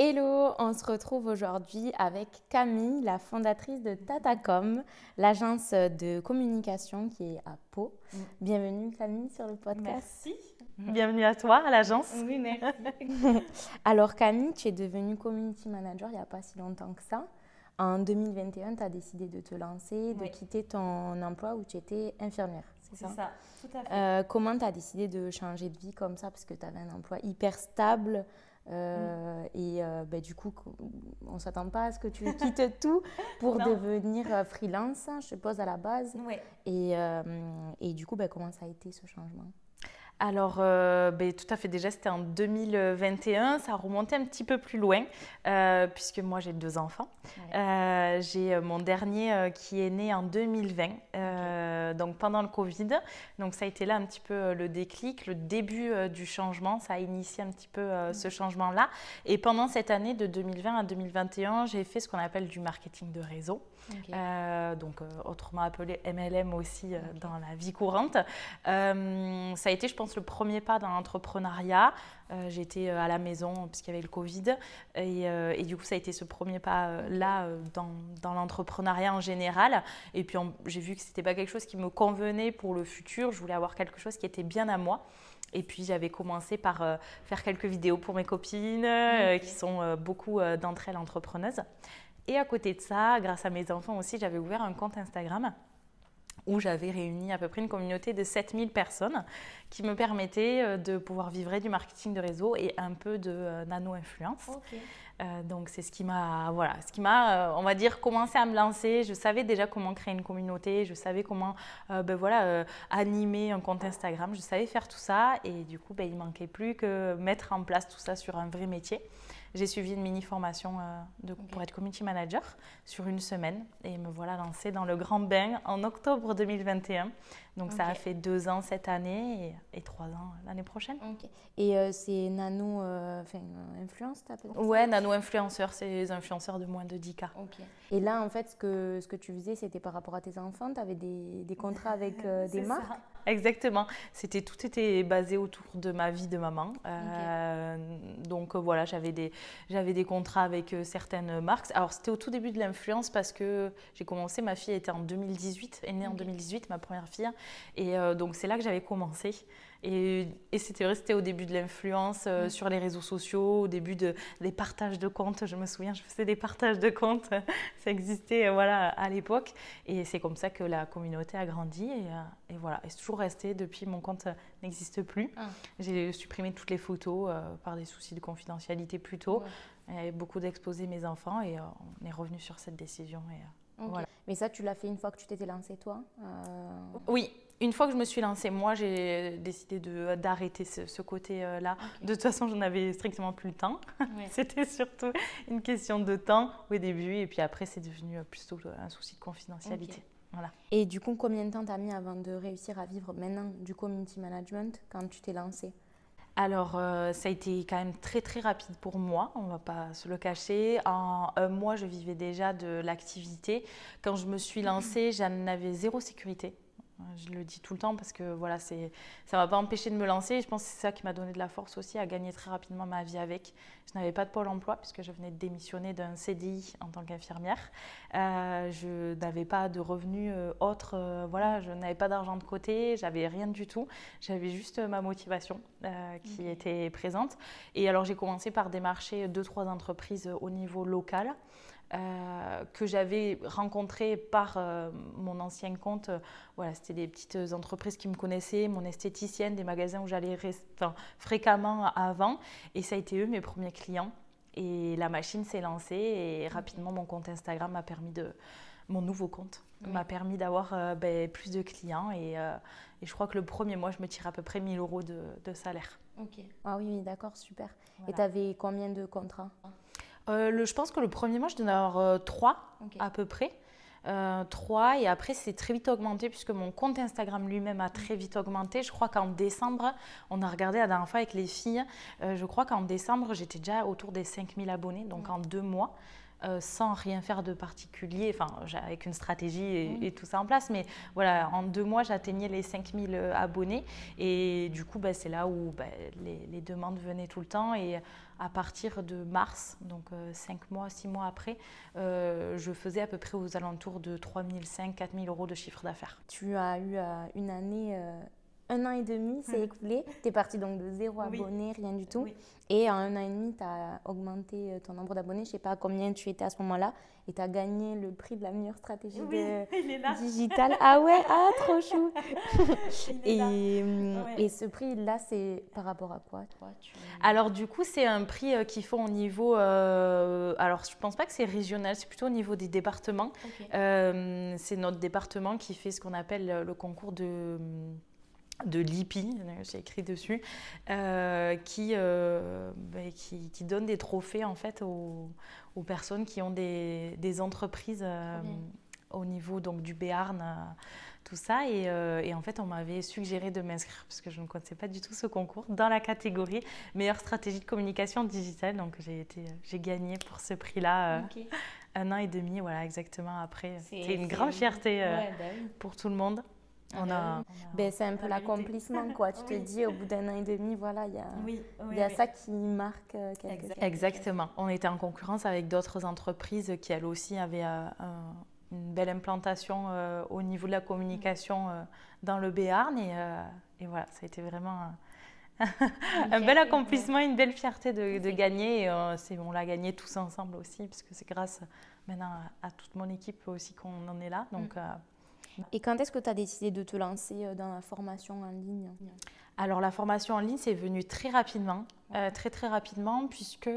Hello, on se retrouve aujourd'hui avec Camille, la fondatrice de Tatacom, l'agence de communication qui est à Pau. Bienvenue Camille sur le podcast. Merci. Bienvenue à toi, à l'agence. Oui, merci. Alors Camille, tu es devenue community manager il n'y a pas si longtemps que ça. En 2021, tu as décidé de te lancer, de quitter ton emploi où tu étais infirmière, c'est ça? C'est ça, tout à fait. Comment tu as décidé de changer de vie comme ça parce que tu avais un emploi hyper stable du coup, on ne s'attend pas à ce que tu quittes tout pour devenir freelance, je suppose, à la base. Ouais. Et du coup, comment ça a été ce changement? Alors, tout à fait. Déjà, c'était en 2021. Ça remontait un petit peu plus loin, puisque moi, j'ai 2 enfants. Ouais. J'ai mon dernier qui est né en 2020, donc pendant le Covid. Donc, ça a été là un petit peu le déclic, le début du changement. Ça a initié un petit peu ce changement-là. Et pendant cette année, de 2020 à 2021, j'ai fait ce qu'on appelle du marketing de réseau. Okay. Autrement appelé MLM aussi dans la vie courante. Ça a été, je pense, le premier pas dans l'entrepreneuriat. J'étais à la maison puisqu'il y avait le Covid et du coup ça a été ce premier pas là dans l'entrepreneuriat en général. Et puis j'ai vu que c'était pas quelque chose qui me convenait pour le futur. Je voulais avoir quelque chose qui était bien à moi. Et puis j'avais commencé par faire quelques vidéos pour mes copines qui sont beaucoup d'entre elles entrepreneuses. Et à côté de ça, grâce à mes enfants aussi, j'avais ouvert un compte Instagram où j'avais réuni à peu près une communauté de 7000 personnes qui me permettait de pouvoir vivre du marketing de réseau et un peu de nano-influence. Okay. Donc c'est ce qui m'a, on va dire, commencé à me lancer. Je savais déjà comment créer une communauté, je savais comment animer un compte Instagram, je savais faire tout ça et du coup, il ne manquait plus que mettre en place tout ça sur un vrai métier. J'ai suivi une mini-formation pour être community manager sur une semaine et me voilà lancée dans le grand bain en octobre 2021. Donc ça a fait 2 ans cette année et 3 ans l'année prochaine. Okay. Et c'est nano-influence, tu appelles ça? Ouais, nano-influenceurs, c'est les influenceurs de moins de 10K. Okay. Et là, en fait, ce que tu faisais, c'était par rapport à tes enfants? Tu avais des contrats avec des marques? Ça. Exactement. Tout était basé autour de ma vie de maman. Donc voilà, j'avais des contrats avec certaines marques. Alors c'était au tout début de l'influence parce que j'ai commencé, ma fille était en 2018, est née en 2018, ma première fille. Et donc c'est là que j'avais commencé. Et c'était vrai, c'était au début de l'influence sur les réseaux sociaux, au début des partages de comptes. Je me souviens, je faisais des partages de comptes. Ça existait à l'époque. Et c'est comme ça que la communauté a grandi. Et voilà, et c'est toujours resté depuis, mon compte n'existe plus. J'ai supprimé toutes les photos par des soucis de confidentialité plus tôt. Il y avait beaucoup d'exposés mes enfants et on est revenu sur cette décision. Okay. Voilà. Mais ça, tu l'as fait une fois que tu t'étais lancée, toi? Oui. Une fois que je me suis lancée, moi, j'ai décidé d'arrêter ce côté-là. Okay. De toute façon, je n'avais strictement plus le temps. Ouais. C'était surtout une question de temps au début. Et puis après, c'est devenu plutôt un souci de confidentialité. Okay. Voilà. Et du coup, combien de temps t'as mis avant de réussir à vivre maintenant du community management quand tu t'es lancée? Alors, ça a été quand même très très rapide pour moi, on ne va pas se le cacher. En un mois, je vivais déjà de l'activité. Quand je me suis lancée, j'en avais 0 sécurité. Je le dis tout le temps parce que voilà, ça ne m'a pas empêché de me lancer. Je pense que c'est ça qui m'a donné de la force aussi à gagner très rapidement ma vie avec. Je n'avais pas de pôle emploi puisque je venais de démissionner d'un CDI en tant qu'infirmière. Je n'avais pas de revenus autres. Je n'avais pas d'argent de côté. J'avais rien du tout. J'avais juste ma motivation qui était présente. Et alors j'ai commencé par démarcher 2-3 entreprises au niveau local. Que j'avais rencontré par mon ancien compte. C'était des petites entreprises qui me connaissaient, mon esthéticienne, des magasins où j'allais fréquemment avant. Et ça a été eux mes premiers clients. Et la machine s'est lancée et rapidement mon compte Instagram m'a permis mon nouveau compte m'a permis d'avoir plus de clients. Et je crois que le premier mois, je me tire à peu près 1 000 € de salaire. Ok. Ah oui, d'accord, super. Voilà. Et tu avais combien de contrats? Je pense que le premier mois, je devais en avoir 3 à peu près. 3 et après, c'est très vite augmenté puisque mon compte Instagram lui-même a très vite augmenté. Je crois qu'en décembre, on a regardé la dernière fois avec les filles, je crois qu'en décembre, j'étais déjà autour des 5000 abonnés, donc en 2 mois. sans rien faire de particulier, enfin avec une stratégie et tout ça en place. Mais voilà, en 2 mois, j'atteignais les 5000 abonnés. Et du coup, c'est là où les demandes venaient tout le temps. Et à partir de mars, donc 6 mois après, je faisais à peu près aux alentours de 3500, 4000 euros de chiffre d'affaires. Tu as eu une année... 1 an et demi s'est écoulé. Tu es partie donc de 0 abonnés, rien du tout. Et en 1 an et demi, tu as augmenté ton nombre d'abonnés. Je ne sais pas combien tu étais à ce moment-là. Et tu as gagné le prix de la meilleure stratégie digitale. Ah ouais, trop chou. Et ce prix-là, c'est par rapport à quoi, toi Alors du coup, c'est un prix qu'ils font au niveau... alors je ne pense pas que c'est régional, c'est plutôt au niveau des départements. C'est notre département qui fait ce qu'on appelle le concours de l'IPI, j'ai écrit dessus, qui donne des trophées en fait aux personnes qui ont des entreprises au niveau donc, du Béarn, tout ça. Et en fait, on m'avait suggéré de m'inscrire, parce que je ne connaissais pas du tout ce concours, dans la catégorie meilleure stratégie de communication digitale. Donc j'ai gagné pour ce prix-là. 1 an et demi, voilà, exactement après. C'est une grande fierté pour tout le monde. C'est un peu l'accomplissement, quoi. Tu te dis, au bout d'1 an et demi, voilà, il y a ça qui marque quelque chose. Exactement. On était en concurrence avec d'autres entreprises qui, elles aussi, avaient une belle implantation au niveau de la communication dans le Béarn. Et voilà, ça a été vraiment un bel accomplissement, une belle fierté de gagner. Et on l'a gagné tous ensemble aussi, parce que c'est grâce maintenant à toute mon équipe aussi qu'on en est là. Donc, et quand est-ce que tu as décidé de te lancer dans la formation en ligne ? Alors la formation en ligne, c'est venu très rapidement, très rapidement, puisque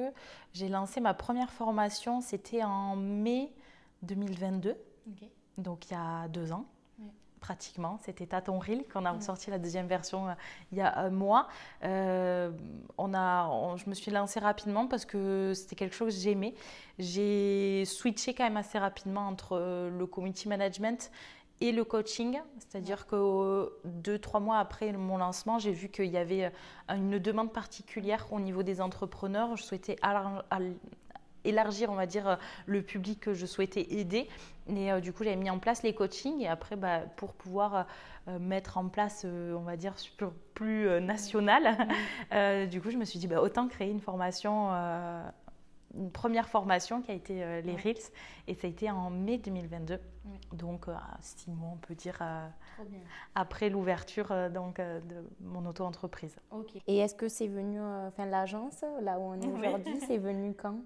j'ai lancé ma première formation, c'était en mai 2022, donc il y a 2 ans. Pratiquement, c'était Tâton Reel qu'on a sorti la 2e version il y a 1 mois. Je me suis lancée rapidement parce que c'était quelque chose que j'aimais. J'ai switché quand même assez rapidement entre le community management et le coaching, c'est-à-dire que 2-3 mois après mon lancement, j'ai vu qu'il y avait une demande particulière au niveau des entrepreneurs. Je souhaitais élargir, on va dire, le public que je souhaitais aider. Et du coup, j'avais mis en place les coachings. Et après, pour pouvoir mettre en place, on va dire, plus national, du coup, je me suis dit, autant créer une formation, une première formation qui a été les Reels. Et ça a été en mai 2022. Donc, 6 mois, on peut dire, après l'ouverture de mon auto-entreprise. Et est-ce que c'est venu, l'agence, là où on est aujourd'hui, c'est venu quand ?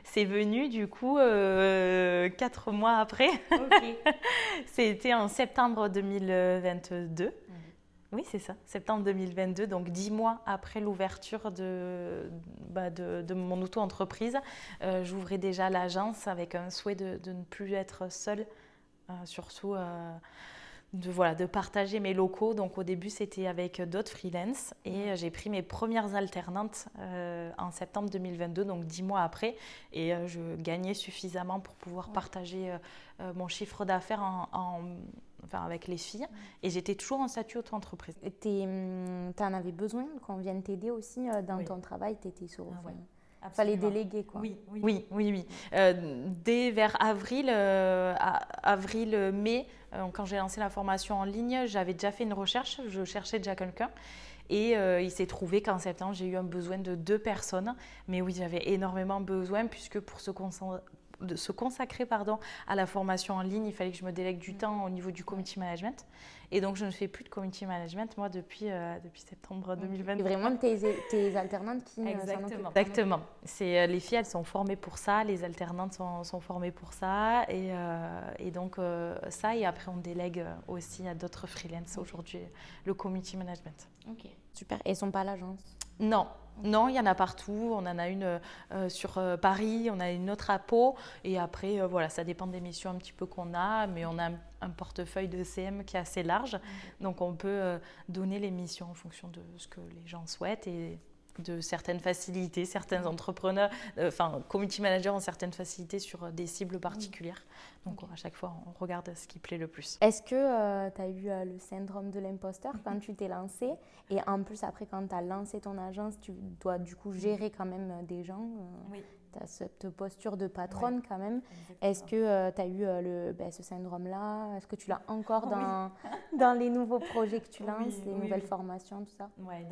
C'est venu du coup 4 mois après. C'était en septembre 2022. Oui, c'est ça, septembre 2022, donc 10 mois après l'ouverture de mon auto-entreprise. J'ouvrais déjà l'agence avec un souhait de ne plus être seule, surtout de partager mes locaux. Donc au début, c'était avec d'autres freelances et j'ai pris mes premières alternantes en septembre 2022, donc 10 mois après. Et je gagnais suffisamment pour pouvoir partager mon chiffre d'affaires avec les filles. Et j'étais toujours en statut auto-entreprise. Tu en avais besoin qu'on vienne t'aider aussi dans ton travail, tu étais sur... Fallait déléguer, quoi. Oui. Dès vers avril-mai, quand j'ai lancé la formation en ligne, j'avais déjà fait une recherche, je cherchais déjà quelqu'un. Et il s'est trouvé qu'en septembre, j'ai eu un besoin de 2 personnes. Mais oui, j'avais énormément besoin puisque pour se consacrer à la formation en ligne, il fallait que je me délègue du temps au niveau du community management. Et donc, je ne fais plus de community management, moi, depuis septembre 2020. C'est vraiment tes alternantes qui s'en occupent. Exactement. Les filles, elles sont formées pour ça, les alternantes sont formées pour ça. Et donc, ça, et après, on délègue aussi à d'autres freelances aujourd'hui, le community management. Super. Et elles ne sont pas à l'agence ? Non, il y en a partout. On en a une sur Paris, on a une autre à Pau. Et après, ça dépend des missions un petit peu qu'on a. Mais on a un portefeuille de CM qui est assez large. Donc, on peut donner les missions en fonction de ce que les gens souhaitent. Et de certaines facilités, certains entrepreneurs, community managers ont certaines facilités sur des cibles particulières. Donc à chaque fois, on regarde ce qui plaît le plus. Est-ce que tu as eu le syndrome de l'imposteur quand tu t'es lancée? Et en plus, après, quand tu as lancé ton agence, tu dois du coup gérer quand même des gens. Oui. Tu as cette posture de patronne quand même. Exactement. Est-ce que tu as eu ce syndrome-là? Est-ce que tu l'as encore dans les nouveaux projets que tu lances, les nouvelles formations, tout ça?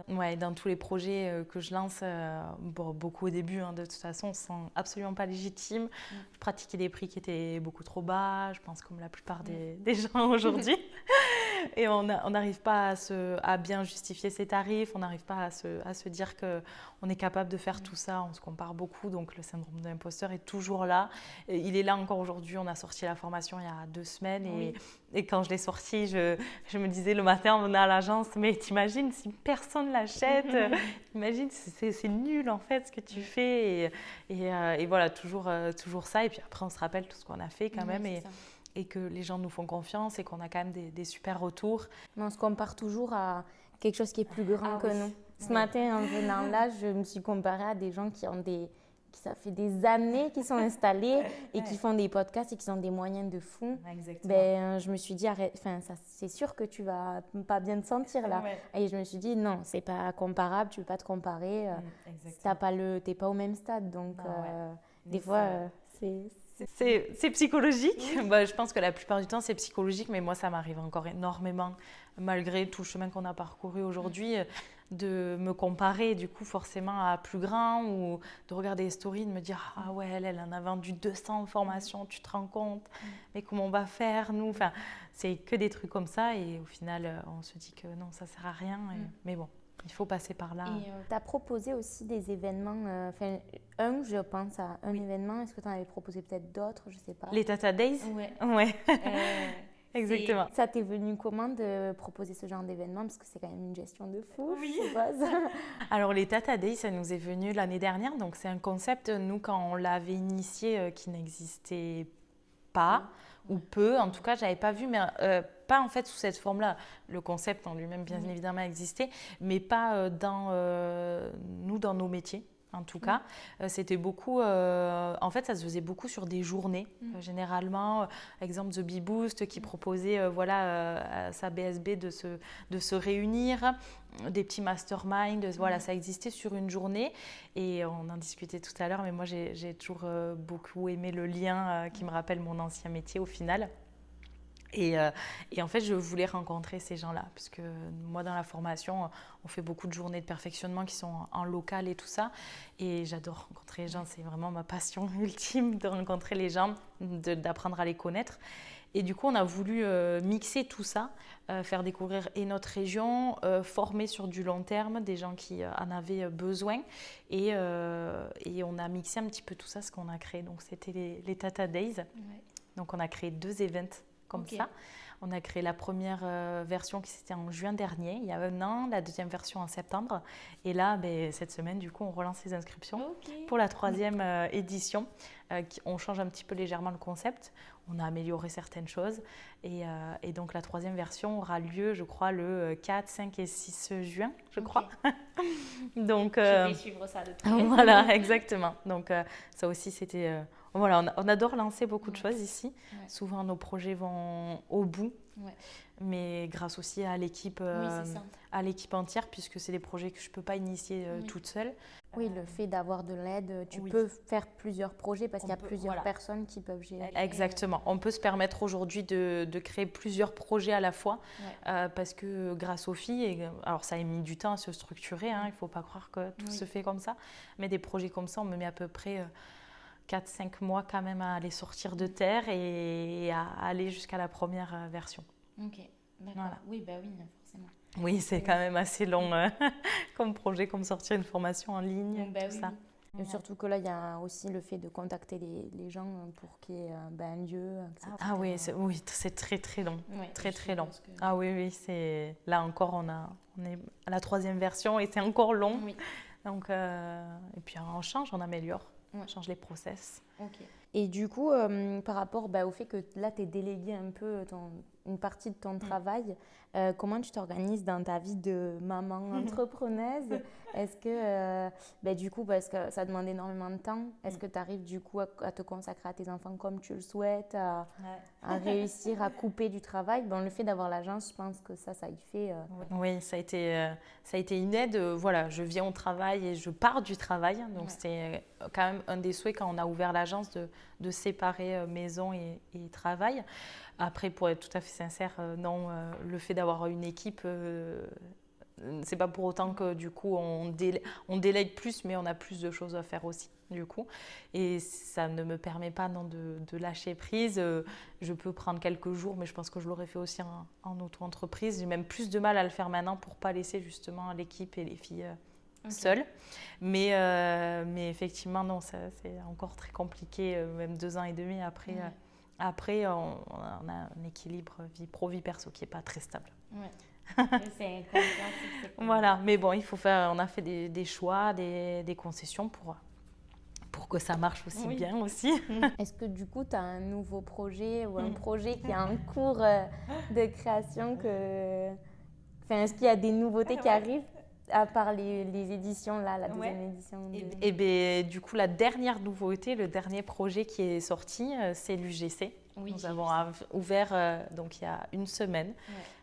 Oui, dans tous les projets que je lance, beaucoup au début, de toute façon, sont absolument pas légitimes. Je pratiquais des prix qui étaient beaucoup trop bas, je pense comme la plupart des gens aujourd'hui. Et on n'arrive pas à bien justifier ses tarifs, on n'arrive pas à se dire qu'on est capable de faire tout ça, on se compare beaucoup, donc le syndrome de l'imposteur est toujours là. Et il est là encore aujourd'hui, on a sorti la formation il y a 2 semaines et quand je l'ai sortie, je me disais le matin en venant à l'agence, mais t'imagines si personne l'achète, t'imagines c'est nul en fait ce que tu fais et voilà, toujours ça. Et puis après on se rappelle tout ce qu'on a fait quand même et que les gens nous font confiance et qu'on a quand même des super retours. Mais on se compare toujours à quelque chose qui est plus grand que nous. Ce matin, en venant là, je me suis comparée à des gens qui ça fait des années qu'ils sont installés et qui font des podcasts et qui ont des moyens de fou. Ben, je me suis dit, arrête, c'est sûr que tu vas pas bien te sentir là. Et je me suis dit, non, c'est pas comparable, tu peux pas te comparer. T'es pas au même stade. Donc, des fois, c'est psychologique. Je pense que la plupart du temps, c'est psychologique, mais moi, ça m'arrive encore énormément, malgré tout le chemin qu'on a parcouru aujourd'hui, de me comparer, du coup, forcément à plus grand ou de regarder les stories, de me dire « Ah ouais, elle en a vendu 200 formations, tu te rends compte? Mais comment on va faire, nous ?» Enfin, c'est que des trucs comme ça et au final, on se dit que non, ça sert à rien. Mais bon. Il faut passer par là. Et tu as proposé aussi des événements, je pense à un événement. Est-ce que tu en avais proposé peut-être d'autres? Je ne sais pas. Les Tata Days? Ouais. Exactement. Ça t'est venu comment de proposer ce genre d'événement? Parce que c'est quand même une gestion de fou, je suppose. Alors les Tata Days, ça nous est venu l'année dernière. Donc c'est un concept, nous, quand on l'avait initié, qui n'existait pas. Ou peu, en tout cas, je n'avais pas vu, mais pas en fait sous cette forme-là. Le concept en lui-même, bien évidemment, existait, mais pas dans nos métiers, en tout cas. C'était beaucoup, en fait, ça se faisait beaucoup sur des journées, généralement. Exemple, The Bee Boost qui proposait à sa BSB de se réunir, des petits masterminds, voilà, ça existait sur une journée. Et on en discutait tout à l'heure, mais moi, j'ai toujours beaucoup aimé le lien qui me rappelle mon ancien métier au final. Et en fait, je voulais rencontrer ces gens-là, parce que moi, dans la formation, on fait beaucoup de journées de perfectionnement qui sont en local et tout ça. Et j'adore rencontrer les gens, c'est vraiment ma passion ultime de rencontrer les gens, d'apprendre à les connaître. Et du coup, on a voulu mixer tout ça, faire découvrir et notre région, former sur du long terme des gens qui en avaient besoin. Et on a mixé un petit peu tout ça, ce qu'on a créé. Donc, c'était les Tata Days. Donc, on a créé 2 events comme ça. On a créé la première version qui c'était en juin dernier, il y a 1 an, la deuxième version en septembre. Et là, cette semaine, du coup, on relance les inscriptions pour la 3e édition. On change un petit peu légèrement le concept. On a amélioré certaines choses. Et donc, la 3e version aura lieu, je crois, le 4, 5 et 6 juin, je crois. Donc, je vais suivre ça de près. Voilà, exactement. Donc, ça aussi, c'était... Voilà, on adore lancer beaucoup de choses ici. Souvent, nos projets vont au bout, mais grâce aussi à l'équipe entière, puisque c'est des projets que je ne peux pas initier toute seule. Oui, le fait d'avoir de l'aide, tu peux faire plusieurs projets parce qu'il y a plusieurs personnes qui peuvent gérer. Exactement. On peut se permettre aujourd'hui de créer plusieurs projets à la fois parce que grâce aux filles, alors ça a mis du temps à se structurer, il ne faut pas croire que tout se fait comme ça, mais des projets comme ça, on me met à peu près 4-5 mois quand même à les sortir de terre et à aller jusqu'à la première version. Ok, d'accord. Voilà. Oui, forcément. Oui, c'est quand même assez long comme projet, comme sortir une formation en ligne, tout ça. Et surtout que là, il y a aussi le fait de contacter les gens pour qu'il y ait un lieu, etc. Ah oui, c'est très très long, très long. Ah oui, c'est... Là encore, on est à la 3e version et c'est encore long. Oui. Donc, et puis on change, on améliore. change les process. Okay. Et du coup, par rapport au fait que là, tu es délégué un peu une partie de ton travail, comment tu t'organises dans ta vie de maman entrepreneuse? Est-ce que, du coup, parce que ça demande énormément de temps, est-ce que tu arrives du coup à te consacrer à tes enfants comme tu le souhaites, à réussir à couper du travail? Le fait d'avoir l'agence, je pense que ça y fait. Oui, ça a été une aide. Voilà, je viens au travail et je pars du travail. Donc, c'était quand même un des souhaits quand on a ouvert l'agence de séparer maison et travail. Après, pour être tout à fait sincère, non, le fait d'avoir une équipe, c'est pas pour autant que du coup on délègue plus, mais on a plus de choses à faire aussi du coup. Et ça ne me permet pas de lâcher prise. Je peux prendre quelques jours, mais je pense que je l'aurais fait aussi en auto-entreprise. J'ai même plus de mal à le faire maintenant pour pas laisser justement l'équipe et les filles seules. Mais effectivement, non, c'est encore très compliqué, même 2 ans et demi après. Après, on a un équilibre vie pro, vie perso qui n'est pas très stable. C'est compréhensible. Voilà, mais bon, on a fait des choix, des concessions pour que ça marche aussi bien aussi. Est-ce que du coup, tu as un nouveau projet ou un projet qui est en cours de création est-ce qu'il y a des nouveautés qui arrivent à part les éditions, là, la deuxième édition Et bien, du coup, la dernière nouveauté, le dernier projet qui est sorti, c'est l'UGC. Nous avons ouvert, donc il y a une semaine,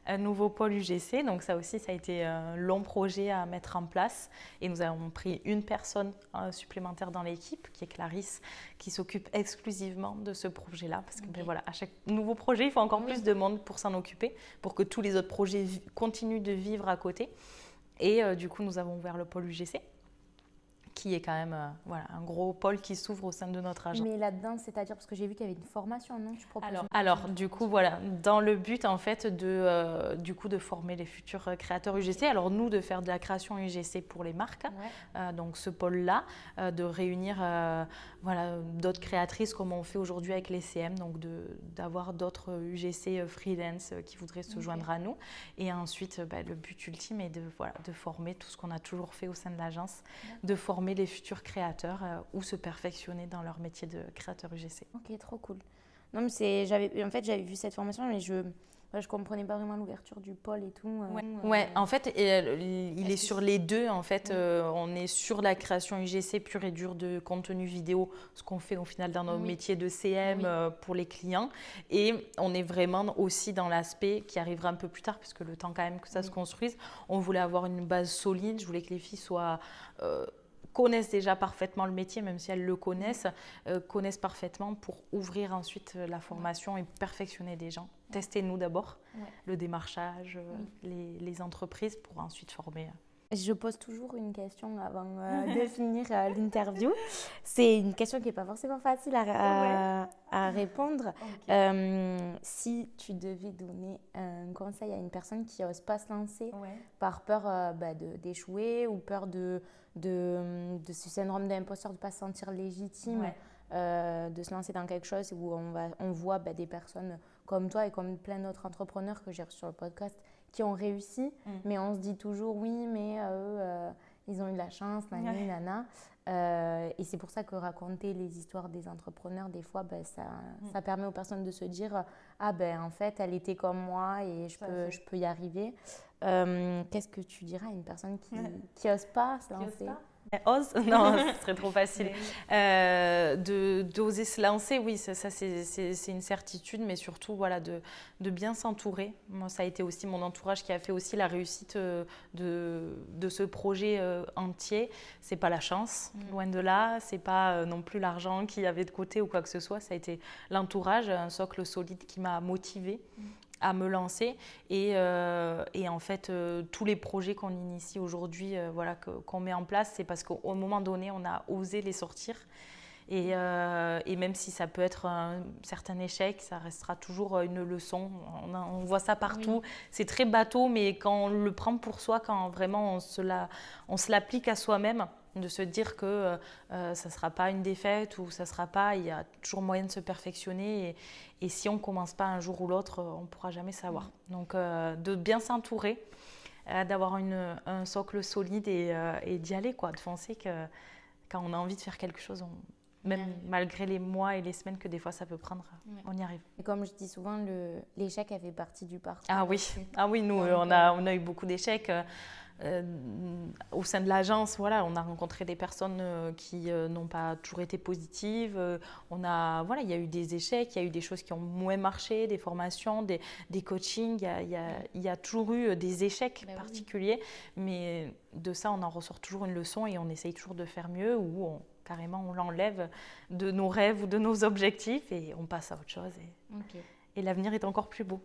un nouveau pôle UGC. Donc ça aussi, ça a été un long projet à mettre en place. Et nous avons pris une personne supplémentaire dans l'équipe, qui est Clarisse, qui s'occupe exclusivement de ce projet-là. Parce que voilà, à chaque nouveau projet, il faut encore plus de monde pour s'en occuper, pour que tous les autres projets continuent de vivre à côté. Et du coup, nous avons ouvert le pôle UGC, qui est quand même un gros pôle qui s'ouvre au sein de notre agence. Mais là-dedans, c'est-à-dire, parce que j'ai vu qu'il y avait une formation, non? Tu proposes alors, du coup, voilà, dans le but, en fait, de former les futurs créateurs UGC. Alors, nous, de faire de la création UGC pour les marques, donc ce pôle-là, de réunir d'autres créatrices comme on fait aujourd'hui avec les CM, donc d'avoir d'autres UGC freelance qui voudraient se joindre à nous. Et ensuite, le but ultime est de former tout ce qu'on a toujours fait au sein de l'agence, de former les futurs créateurs ou se perfectionner dans leur métier de créateur UGC. Ok, trop cool. Non, mais j'avais vu cette formation, mais je comprenais pas vraiment l'ouverture du pôle et tout. En fait, il est sur les deux. En fait, on est sur la création UGC pure et dure de contenu vidéo, ce qu'on fait au final dans nos métiers de CM pour les clients. Et on est vraiment aussi dans l'aspect qui arrivera un peu plus tard, parce que le temps quand même que ça se construise. On voulait avoir une base solide. Je voulais que les filles connaissent déjà parfaitement le métier, même si elles le connaissent, connaissent parfaitement pour ouvrir ensuite la formation et perfectionner des gens. Testez-nous d'abord, le démarchage, les entreprises pour ensuite former. Je pose toujours une question avant de finir l'interview. C'est une question qui n'est pas forcément facile à répondre. Si tu devais donner un conseil à une personne qui n'ose pas se lancer par peur d'échouer ou peur de ce syndrome d'imposteur, de ne pas se sentir légitime, de se lancer dans quelque chose où on voit des personnes comme toi et comme plein d'autres entrepreneurs que j'ai reçus sur le podcast qui ont réussi, mais on se dit toujours oui, mais eux, ils ont eu de la chance, nana. Et c'est pour ça que raconter les histoires des entrepreneurs, des fois, ça permet aux personnes de se dire en fait, elle était comme moi et je peux y arriver. Qu'est-ce que tu dirais à une personne qui n'ose pas se lancer? Ose? Non, ce serait trop facile. D'oser se lancer, oui, ça c'est une certitude, mais surtout de bien s'entourer. Moi, ça a été aussi mon entourage qui a fait aussi la réussite de ce projet entier. C'est pas la chance, loin de là. C'est pas non plus l'argent qu'il y avait de côté ou quoi que ce soit. Ça a été l'entourage, un socle solide qui m'a motivée à me lancer et en fait tous les projets qu'on initie aujourd'hui qu'on met en place, c'est parce qu'au moment donné on a osé les sortir et même si ça peut être un certain échec, ça restera toujours une leçon. On voit ça partout, c'est très bateau, mais quand on le prend pour soi, quand vraiment on se l'applique à soi-même, de se dire que ça ne sera pas une défaite ou ça sera pas, il y a toujours moyen de se perfectionner et si on ne commence pas un jour ou l'autre, on ne pourra jamais savoir. Donc de bien s'entourer, d'avoir un socle solide et d'y aller, de foncer, que quand on a envie de faire quelque chose, même malgré les mois et les semaines que des fois ça peut prendre, on y arrive. Et comme je dis souvent, l'échec a fait partie du parcours. Ah oui, nous, on a eu beaucoup d'échecs. Au sein de l'agence, voilà, on a rencontré des personnes qui n'ont pas toujours été positives. Il y a eu des échecs, il y a eu des choses qui ont moins marché, des formations, des coachings. Il y a toujours eu des échecs particuliers, mais de ça, on en ressort toujours une leçon et on essaye toujours de faire mieux ou carrément on l'enlève de nos rêves ou de nos objectifs et on passe à autre chose. Et l'avenir est encore plus beau.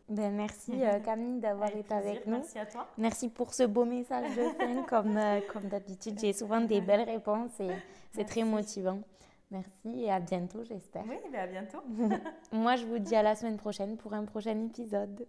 Merci Camille d'avoir été avec nous. Merci à toi. Merci pour ce beau message de fin. Comme d'habitude, j'ai souvent des belles réponses et c'est très motivant. Merci et à bientôt, j'espère. Oui, à bientôt. Moi, je vous dis à la semaine prochaine pour un prochain épisode.